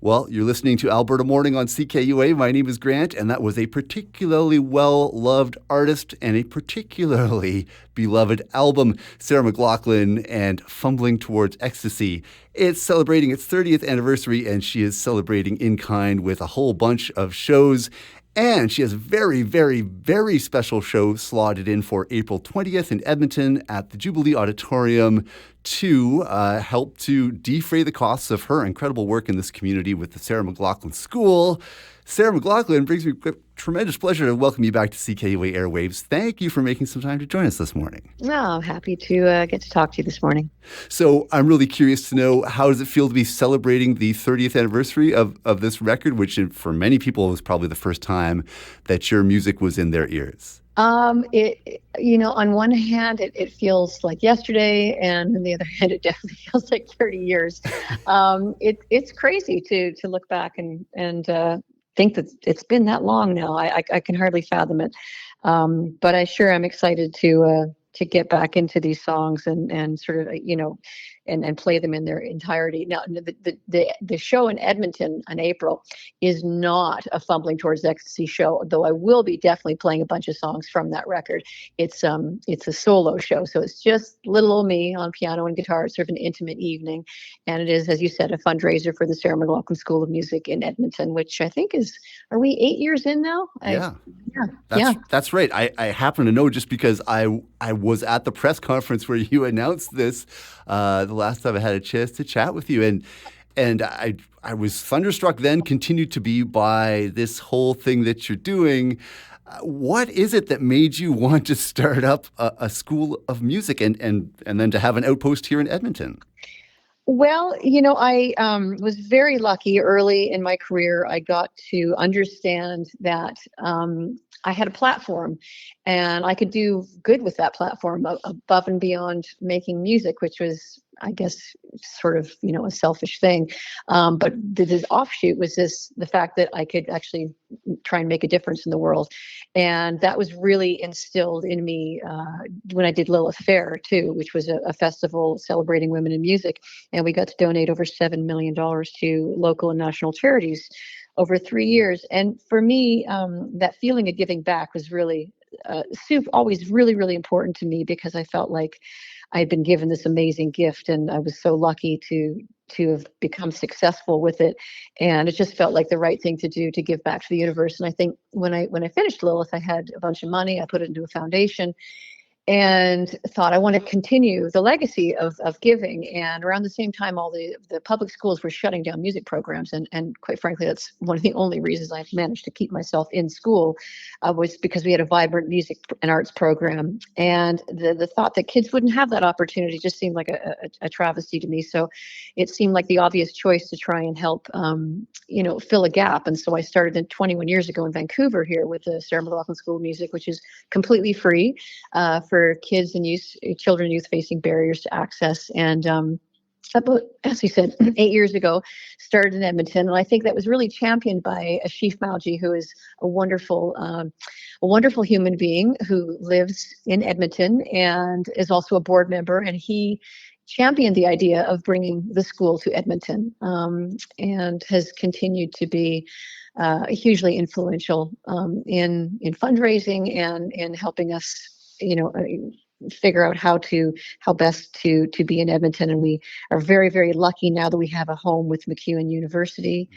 Well, you're listening to Alberta Morning on CKUA. My name is Grant, and that was a particularly well-loved artist and a particularly beloved album, Sarah McLachlan and Fumbling Towards Ecstasy. It's celebrating its 30th anniversary, and she is celebrating in kind with a whole bunch of shows. And she has a very, very, very special show slotted in for April 20th in Edmonton at the Jubilee Auditorium to help to defray the costs of her incredible work in this community with the Sarah McLachlan School. Sarah McLachlan, brings me tremendous pleasure to welcome you back to CKUA Airwaves. Thank you for making some time to join us this morning. No, I'm happy to get to talk to you this morning. So I'm really curious to know, how does it feel to be celebrating the 30th anniversary of this record, which for many people was probably the first time that your music was in their ears? On one hand, it feels like yesterday, and on the other hand, it definitely feels like 30 years. It's crazy to look back and think that it's been that long now. I can hardly fathom it. But I sure am excited to get back into these songs and sort of, and play them in their entirety. Now, the show in Edmonton in April is not a Fumbling Towards Ecstasy show, though I will be definitely playing a bunch of songs from that record. It's a solo show, so it's just little old me on piano and guitar. It's sort of an intimate evening, and it is, as you said, a fundraiser for the Sarah McLachlan School of Music in Edmonton, which I think are we 8 years in now? That's right. I happen to know just because I was at the press conference where you announced this the last time I had a chance to chat with you, and I was thunderstruck then, continued to be, by this whole thing that you're doing. What is it that made you want to start up a school of music and then to have an outpost here in Edmonton? Well, I was very lucky early in my career. I got to understand that I had a platform and I could do good with that platform above and beyond making music, which was, I guess, sort of, a selfish thing. But the offshoot was the fact that I could actually try and make a difference in the world. And that was really instilled in me when I did Lilith Fair, too, which was a festival celebrating women in music. And we got to donate over $7 million to local and national charities over 3 years. And for me, that feeling of giving back was really always really, really important to me, because I felt like I had been given this amazing gift, and I was so lucky to have become successful with it. And it just felt like the right thing to do, to give back to the universe. And I think when I finished Lilith, I had a bunch of money. I put it into a foundation and thought, I want to continue the legacy of giving. And around the same time, all the public schools were shutting down music programs. And quite frankly, that's one of the only reasons I've managed to keep myself in school, was because we had a vibrant music and arts program. And the thought that kids wouldn't have that opportunity just seemed like a travesty to me. So it seemed like the obvious choice to try and help, fill a gap. And so I started 21 years ago in Vancouver here with the Sarah McLachlan School of Music, which is completely free for kids and children and youth facing barriers to access. And about, as you said, 8 years ago, started in Edmonton. And I think that was really championed by Ashif Malji, who is a wonderful human being who lives in Edmonton and is also a board member. And he championed the idea of bringing the school to Edmonton, and has continued to be hugely influential in fundraising and in helping us figure out how best to be in Edmonton. And we are very, very lucky now that we have a home with MacEwan University,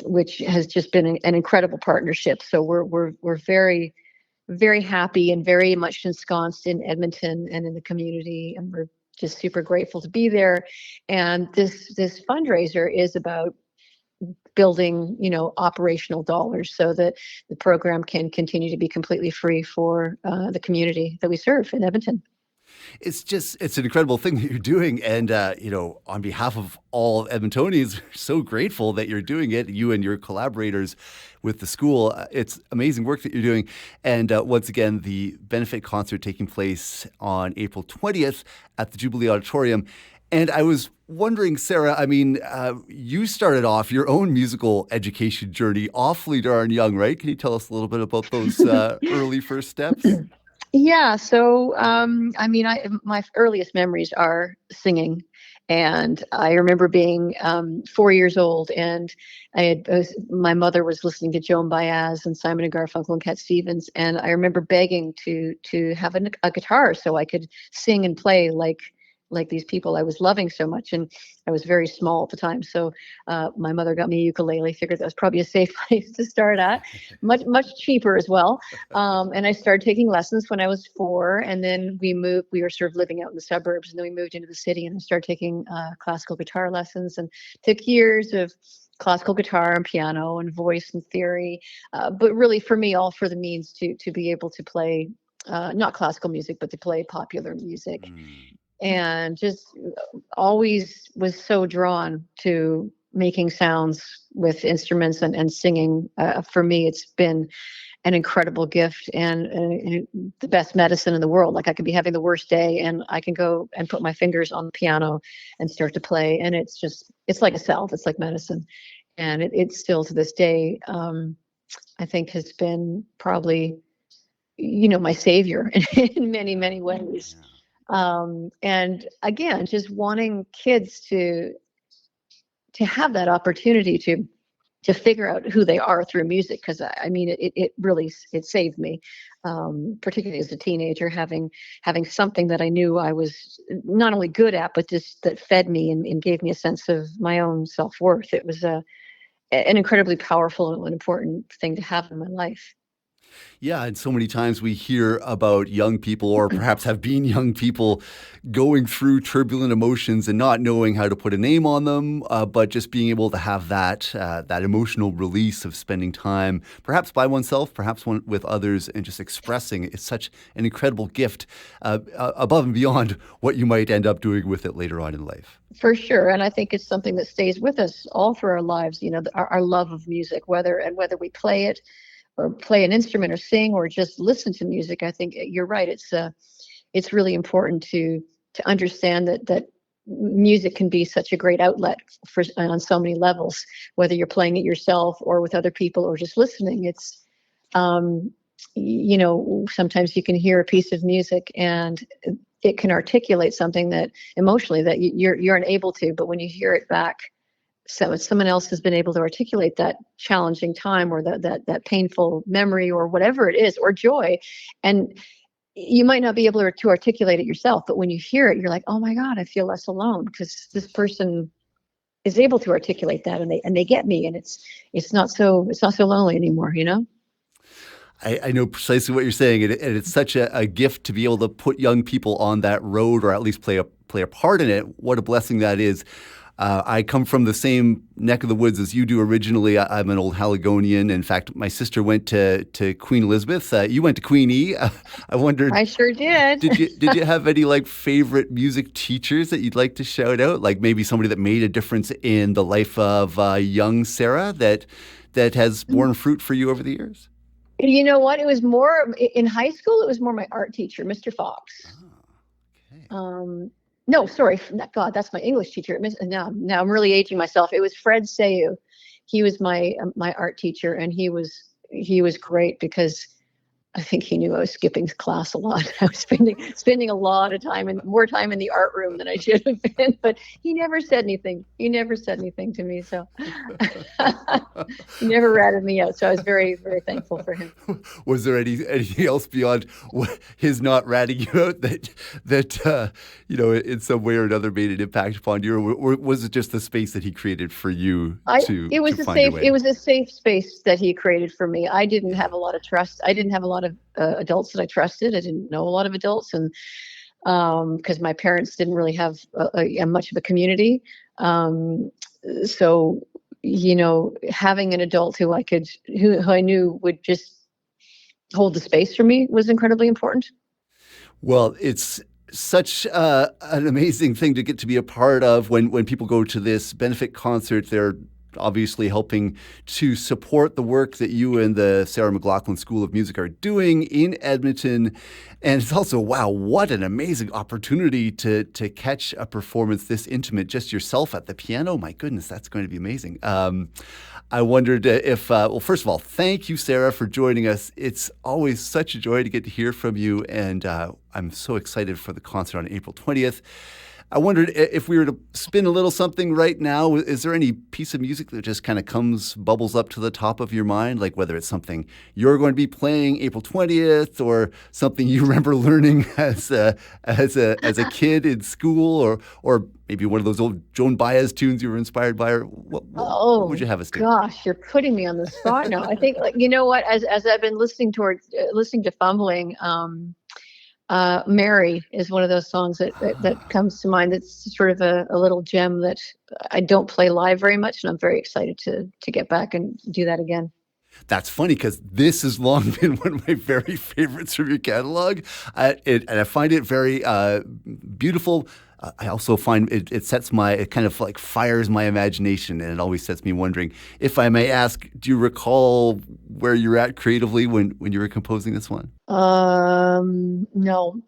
which has just been an incredible partnership. So we're very, very happy and very much ensconced in Edmonton and in the community, and we're just super grateful to be there. And this fundraiser is about building, operational dollars so that the program can continue to be completely free for the community that we serve in Edmonton. It's an incredible thing that you're doing. And, on behalf of all Edmontonians, we're so grateful that you're doing it, you and your collaborators with the school. It's amazing work that you're doing. And once again, the benefit concert taking place on April 20th at the Jubilee Auditorium. And I was wondering, Sarah, you started off your own musical education journey awfully darn young, right? Can you tell us a little bit about those early first steps? Yeah. So, my earliest memories are singing And I remember being 4 years old, and my mother was listening to Joan Baez and Simon and Garfunkel and Cat Stevens, and I remember begging to have a guitar so I could sing and play like these people I was loving so much. And I was very small at the time, so my mother got me a ukulele. Figured that was probably a safe place to start at, much cheaper as well. And I started taking lessons when I was 4, and then we moved. We were sort of living out in the suburbs, and then we moved into the city, and I started taking classical guitar lessons, and took years of classical guitar and piano and voice and theory. But really, for me, all for the means to be able to play not classical music, but to play popular music. And just always was so drawn to making sounds with instruments and singing. For me, it's been an incredible gift and the best medicine in the world. Like, I could be having the worst day, and I can go and put my fingers on the piano and start to play. And it's like a salve. It's like medicine. And it's still to this day, I think, has been probably, my savior in many, many ways. And again, just wanting kids to have that opportunity to figure out who they are through music. Cause I mean, it really saved me, particularly as a teenager, having something that I knew I was not only good at, but just that fed me and gave me a sense of my own self-worth. It was an incredibly powerful and important thing to have in my life. Yeah, and so many times we hear about young people, or perhaps have been young people, going through turbulent emotions and not knowing how to put a name on them, but just being able to have that emotional release of spending time, perhaps by oneself, perhaps with others, and just expressing. It's such an incredible gift, above and beyond what you might end up doing with it later on in life. For sure. And I think it's something that stays with us all through our lives, our love of music, whether we play it or play an instrument or sing or just listen to music. I think you're right. It's really important to understand that music can be such a great outlet on so many levels, whether you're playing it yourself or with other people or just listening. It's, sometimes you can hear a piece of music and it can articulate something that emotionally that you're unable to, but when you hear it back, so someone else has been able to articulate that challenging time or that painful memory or whatever it is, or joy. And you might not be able to articulate it yourself, but when you hear it, you're like, oh my God, I feel less alone because this person is able to articulate that and they get me. And it's not so lonely anymore, I know precisely what you're saying, and it's such a gift to be able to put young people on that road, or at least play a part in it. What a blessing that is. I come from the same neck of the woods as you do originally. I'm an old Haligonian. In fact, my sister went to Queen Elizabeth. You went to Queen E. I wondered. I sure did. Did you have any favorite music teachers that you'd like to shout out? Like maybe somebody that made a difference in the life of young Sarah that has borne fruit for you over the years? You know what? It was more in high school. It was more my art teacher, Mr. Fox. Oh, okay. No, sorry. God, that's my English teacher. Now I'm really aging myself. It was Fred Sayu. He was my art teacher, and he was great because I think he knew I was skipping class a lot. I was spending a lot of time and more time in the art room than I should have been. But he never said anything. He never said anything to me. So he never ratted me out. So I was very, very thankful for him. Was there anything else beyond his not ratting you out that in some way or another made an impact upon you, or was it just the space that he created for you It was a safe space that he created for me. I didn't have a lot of trust. I didn't have a lot of adults that I trusted. I didn't know a lot of adults, and because my parents didn't really have much of a community. So, having an adult who I knew would just hold the space for me was incredibly important. Well, it's such an amazing thing to get to be a part of when people go to this benefit concert. They're obviously helping to support the work that you and the Sarah McLachlan School of Music are doing in Edmonton. And it's also, wow, what an amazing opportunity to catch a performance this intimate, just yourself at the piano. My goodness, that's going to be amazing. I wondered if, first of all, thank you, Sarah, for joining us. It's always such a joy to get to hear from you, and I'm so excited for the concert on April 20th. I wondered if we were to spin a little something right now, is there any piece of music that just kind of bubbles up to the top of your mind? Like whether it's something you're going to be playing April 20th or something you remember learning as a kid in school or maybe one of those old Joan Baez tunes you were inspired by? Or what would Oh you have us do? gosh, you're putting me on the spot now. I think, like, you know what? As I've been listening to Fumbling, Mary is one of those songs that comes to mind. That's sort of a little gem that I don't play live very much, and I'm very excited to get back and do that again. That's funny because this has long been one of my very favorites from your catalog, and I find it very beautiful. I also find it kind of like fires my imagination, and it always sets me wondering. If I may ask, do you recall where you're at creatively when you were composing this one? No.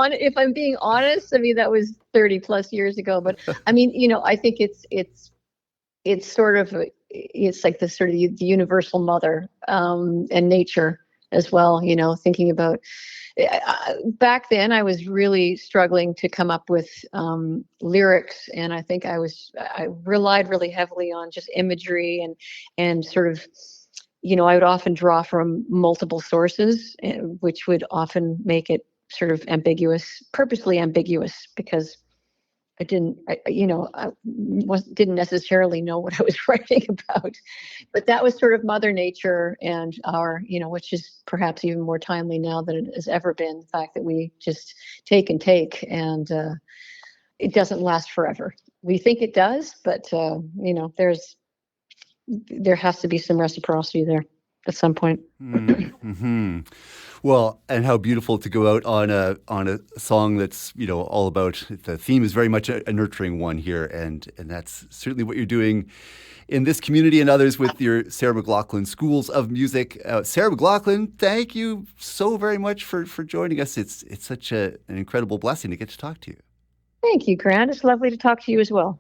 If I'm being honest, I mean that was 30 plus years ago. But I mean, I think it's sort of it's like the universal mother, and nature as well. Thinking about back then, I was really struggling to come up with lyrics, and I think I relied really heavily on just imagery and sort of. I would often draw from multiple sources, which would often make it sort of ambiguous, purposely ambiguous, because I didn't necessarily know what I was writing about. But that was sort of Mother Nature and which is perhaps even more timely now than it has ever been. The fact that we just take and take, and it doesn't last forever. We think it does, but there has to be some reciprocity there at some point. Mm-hmm. Well, and how beautiful to go out on a song that's all about, the theme is very much a nurturing one here, and that's certainly what you're doing in this community and others with your Sarah McLachlan Schools of Music. Sarah McLachlan, thank you so very much for joining us. It's such an incredible blessing to get to talk to you. Thank you, Grant. It's lovely to talk to you as well.